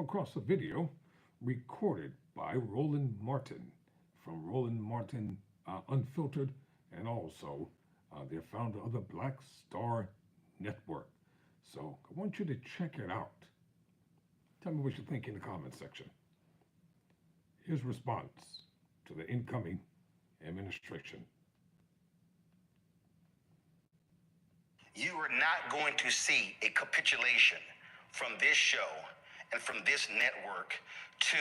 across a video recorded by Roland Martin from Roland Martin Unfiltered, and also they're founder of the Black Star Network. So I want you to check it out. Tell me what you think in the comment section. His response to the incoming administration. You are not going to see a capitulation from this show and from this network to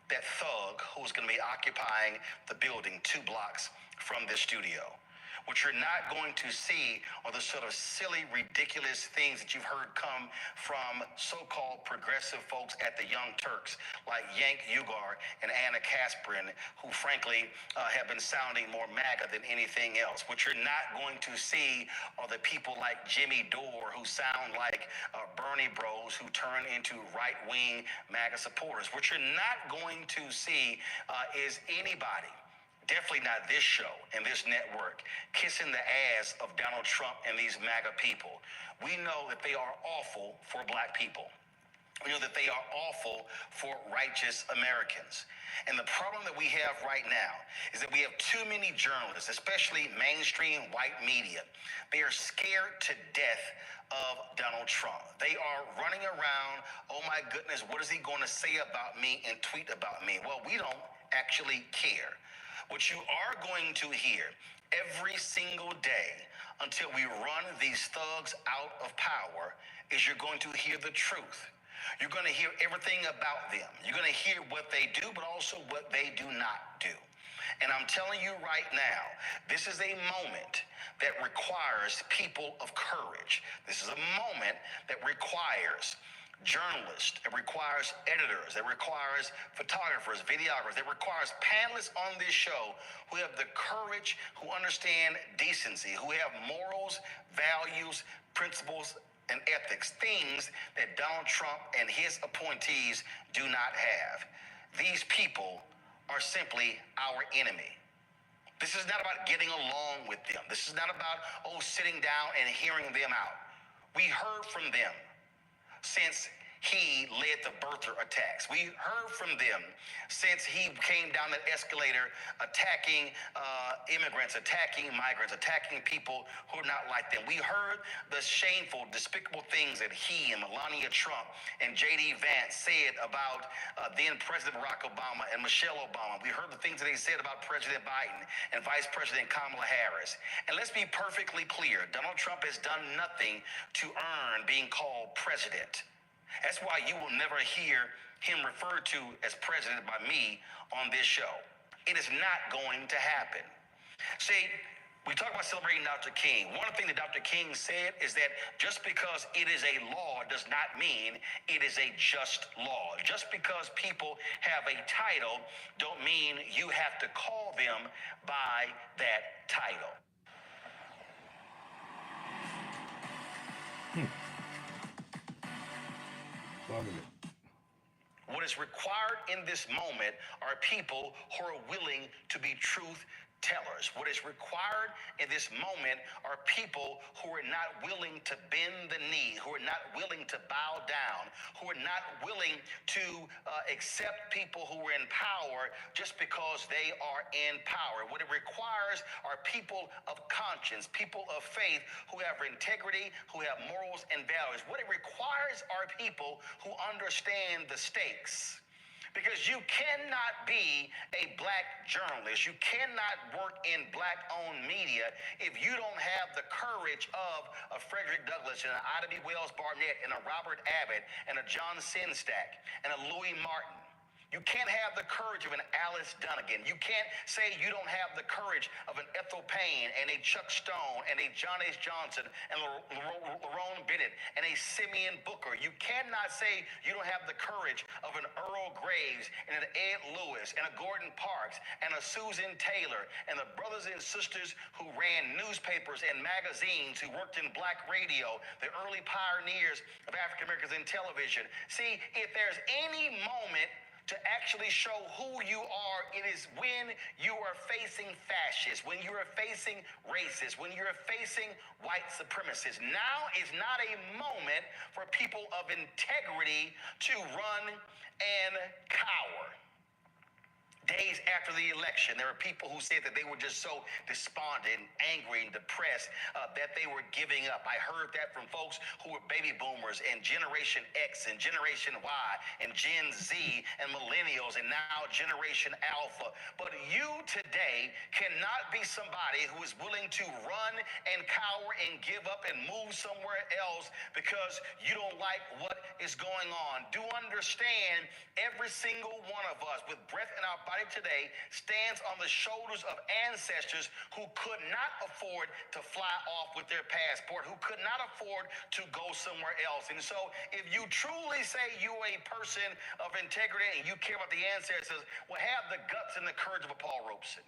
that thug who's going to be occupying the building 2 blocks from this studio. What you're not going to see are the sort of silly, ridiculous things that you've heard come from so-called progressive folks at the Young Turks, like Yank Ugar and Anna Kasprin, who frankly have been sounding more MAGA than anything else. What you're not going to see are the people like Jimmy Dore, who sound like Bernie bros, who turn into right-wing MAGA supporters. What you're not going to see is anybody, definitely not this show and this network, kissing the ass of Donald Trump and these MAGA people. We know that they are awful for black people. We know that they are awful for righteous Americans. And the problem that we have right now is that we have too many journalists, especially mainstream white media. They are scared to death of Donald Trump. They are running around, oh my goodness, what is he going to say about me and tweet about me? Well, we don't actually care. What you are going to hear every single day until we run these thugs out of power is you're going to hear the truth. You're going to hear everything about them. You're going to hear what they do, but also what they do not do. And I'm telling you right now, this is a moment that requires people of courage. This is a moment that requires journalists, it requires editors, it requires photographers, videographers, it requires panelists on this show who have the courage, who understand decency, who have morals, values, principles, and ethics, things that Donald Trump and his appointees do not have. These people are simply our enemy. This is not about getting along with them. This is not about, sitting down and hearing them out. We heard from them since he led the birther attacks. We heard from them since he came down that escalator attacking immigrants, attacking migrants, attacking people who are not like them. We heard the shameful, despicable things that he and Melania Trump and J.D. Vance said about then President Barack Obama and Michelle Obama. We heard the things that they said about President Biden and Vice President Kamala Harris. And let's be perfectly clear, Donald Trump has done nothing to earn being called president. That's why you will never hear him referred to as president by me on this show. It is not going to happen. See, we talk about celebrating Dr. King. One of the things that Dr. King said is that just because it is a law does not mean it is a just law. Just because people have a title don't mean you have to call them by that title. What is required in this moment are people who are willing to be truth tellers. What is required in this moment are people who are not willing to bend the knee, who are not willing to bow down, who are not willing to accept people who are in power just because they are in power. What it requires are people of conscience, people of faith who have integrity, who have morals and values. What it requires are people who understand the stakes. Because you cannot be a black journalist, you cannot work in black-owned media if you don't have the courage of a Frederick Douglass and an Ida B. Wells Barnett and a Robert Abbott and a John Sinstack and a Louis Martin. You can't have the courage of an Alice Dunnigan. You can't say you don't have the courage of an Ethel Payne and a Chuck Stone and a John H. Johnson and Lerone Bennett and a Simeon Booker. You cannot say you don't have the courage of an Earl Graves and an Ed Lewis and a Gordon Parks and a Susan Taylor and the brothers and sisters who ran newspapers and magazines, who worked in black radio, the early pioneers of African Americans in television. See, if there's any moment to actually show who you are. It is when you are facing fascists, when you are facing racists, when you're facing white supremacists. Now is not a moment for people of integrity to run and cower. Days after the election, there were people who said that they were just so despondent, angry, and depressed that they were giving up. I heard that from folks who were baby boomers and Generation X and Generation Y and Gen Z and millennials and now Generation Alpha. But you today cannot be somebody who is willing to run and cower and give up and move somewhere else because you don't like what is going on. Do understand, every single one of us with breath in our body today stands on the shoulders of ancestors who could not afford to fly off with their passport, who could not afford to go somewhere else. And so if you truly say you're a person of integrity and you care about the ancestors, well, have the guts and the courage of a Paul Robeson.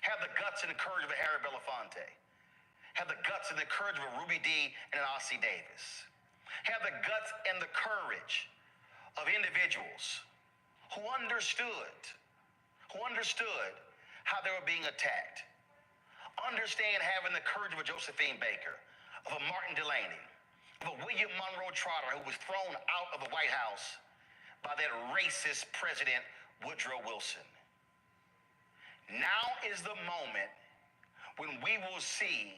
Have the guts and the courage of a Harry Belafonte. Have the guts and the courage of a Ruby Dee and an Ossie Davis. Have the guts and the courage of individuals who understood how they were being attacked. Understand having the courage of a Josephine Baker, of a Martin Delaney, of a William Monroe Trotter who was thrown out of the White House by that racist President Woodrow Wilson. Now is the moment when we will see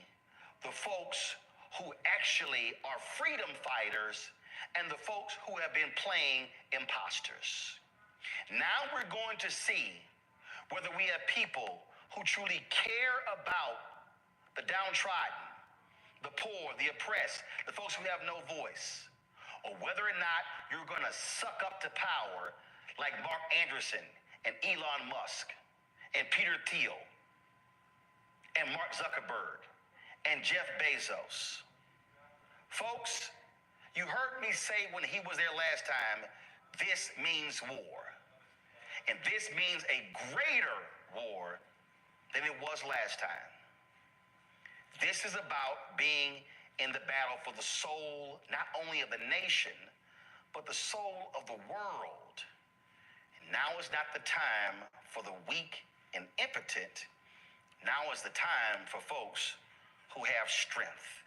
the folks who actually are freedom fighters and the folks who have been playing imposters. Now we're going to see whether we have people who truly care about the downtrodden, the poor, the oppressed, the folks who have no voice, or whether or not you're going to suck up to power like Mark Anderson and Elon Musk and Peter Thiel and Mark Zuckerberg and Jeff Bezos. Folks, you heard me say when he was there last time, this means war. And this means a greater war than it was last time. This is about being in the battle for the soul, not only of the nation, but the soul of the world. And now is not the time for the weak and impotent. Now is the time for folks who have strength.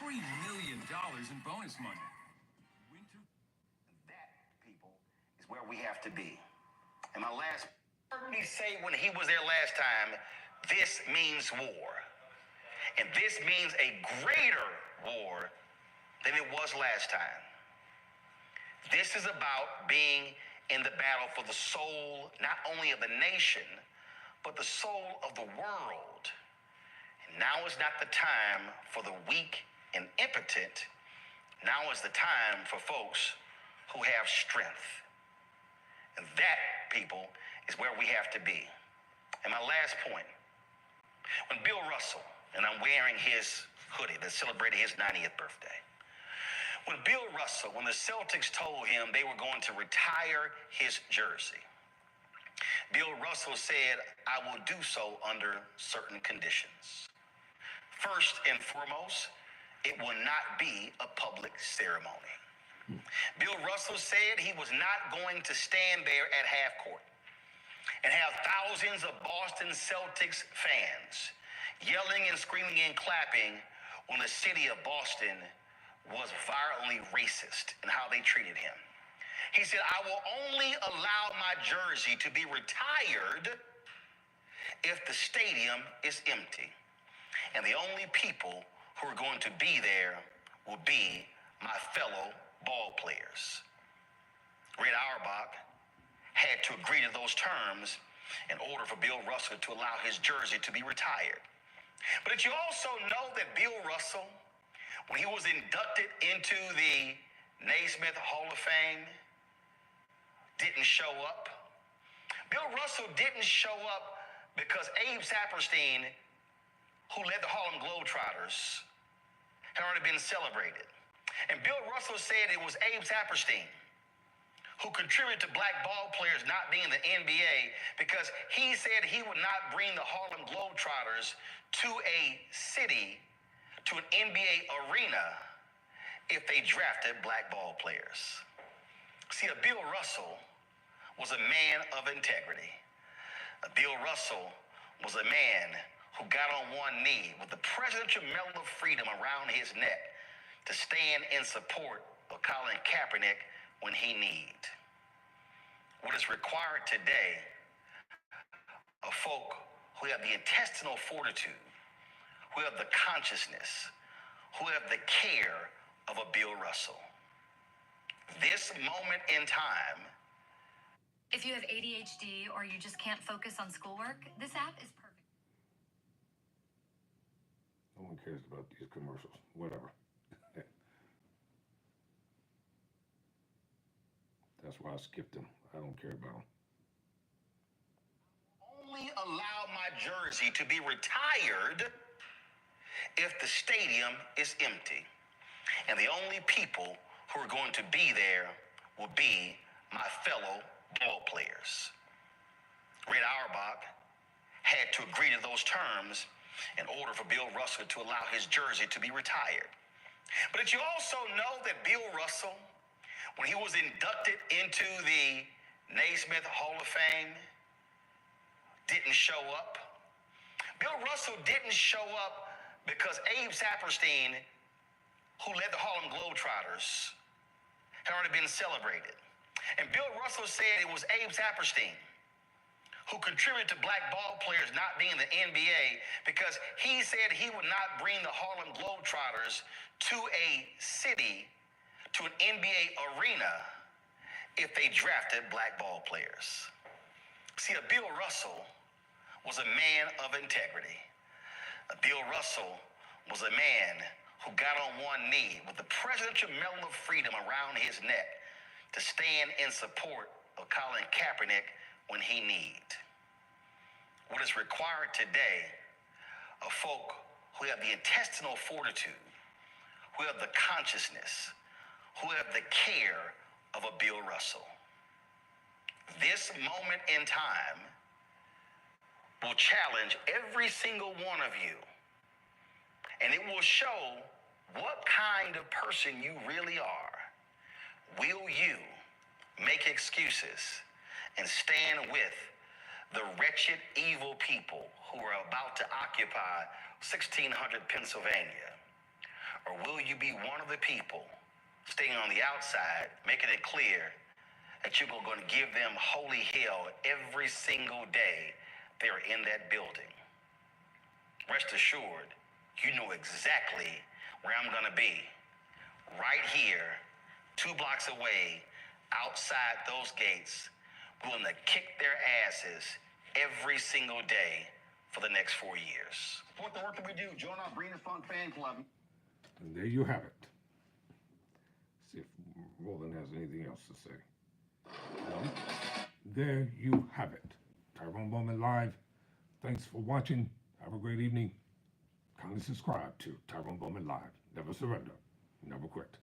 $3 million in bonus money. That, people, is where we have to be. And my last, heard me say when he was there last time, this means war. And this means a greater war than it was last time. This is about being in the battle for the soul, not only of the nation, but the soul of the world. And now is not the time for the weak and impotent. Now is the time for folks who have strength. And that, people, is where we have to be. And my last point, when Bill Russell, and I'm wearing his hoodie that celebrated his 90th birthday, when Bill Russell, when the Celtics told him they were going to retire his jersey, Bill Russell said, I will do so under certain conditions. First and foremost, it will not be a public ceremony. Bill Russell said he was not going to stand there at half court and have thousands of Boston Celtics fans yelling and screaming and clapping when the city of Boston was violently racist in how they treated him. He said, I will only allow my jersey to be retired if the stadium is empty. And the only people who are going to be there will be my fellow ball players. Red Auerbach had to agree to those terms in order for Bill Russell to allow his jersey to be retired. But did you also know that Bill Russell, when he was inducted into the Naismith Hall of Fame, didn't show up? Bill Russell didn't show up because Abe Saperstein, who led the Harlem Globetrotters, had already been celebrated. And Bill Russell said it was Abe Saperstein who contributed to black ball players not being in the NBA because he said he would not bring the Harlem Globetrotters to a city, to an NBA arena, if they drafted black ball players. See, Bill Russell was a man of integrity. Bill Russell was a man who got on one knee with the Presidential Medal of Freedom around his neck to stand in support of Colin Kaepernick when he needed. What is required today of folk who have the intestinal fortitude, who have the consciousness, who have the care of a Bill Russell. This moment in time. If you have ADHD or you just can't focus on schoolwork, this app is perfect. No one cares about these commercials. Whatever. That's why I skipped them. I don't care about them. Only allow my jersey to be retired if the stadium is empty. And the only people who are going to be there will be my fellow ball players. Red Auerbach had to agree to those terms in order for Bill Russell to allow his jersey to be retired. But did you also know that Bill Russell, when he was inducted into the Naismith Hall of Fame, didn't show up? Bill Russell didn't show up because Abe Saperstein, who led the Harlem Globetrotters, had already been celebrated. And Bill Russell said it was Abe Saperstein who contributed to black ball players not being in the NBA because he said he would not bring the Harlem Globetrotters to a city, to an NBA arena, if they drafted black ball players. See, Bill Russell was a man of integrity. Bill Russell was a man who got on one knee with the Presidential Medal of Freedom around his neck to stand in support of Colin Kaepernick when he needed. What is required today of folk who have the intestinal fortitude, who have the consciousness, who have the care of a Bill Russell. This moment in time will challenge every single one of you, and it will show what kind of person you really are. Will you make excuses and stand with the wretched, evil people who are about to occupy 1600 Pennsylvania? Or will you be one of the people staying on the outside, making it clear that you're going to give them holy hell every single day they're in that building? Rest assured, you know exactly where I'm going to be. Right here, 2 blocks away, outside those gates, willing to kick their asses every single day for the next 4 years. What the work can we do? Join our Green and Funk fan club. And there you have it. See if Roland has anything else to say. Well, there you have it. Tyrone Bowman Live. Thanks for watching. Have a great evening. Kindly subscribe to Tyrone Bowman Live. Never surrender. Never quit.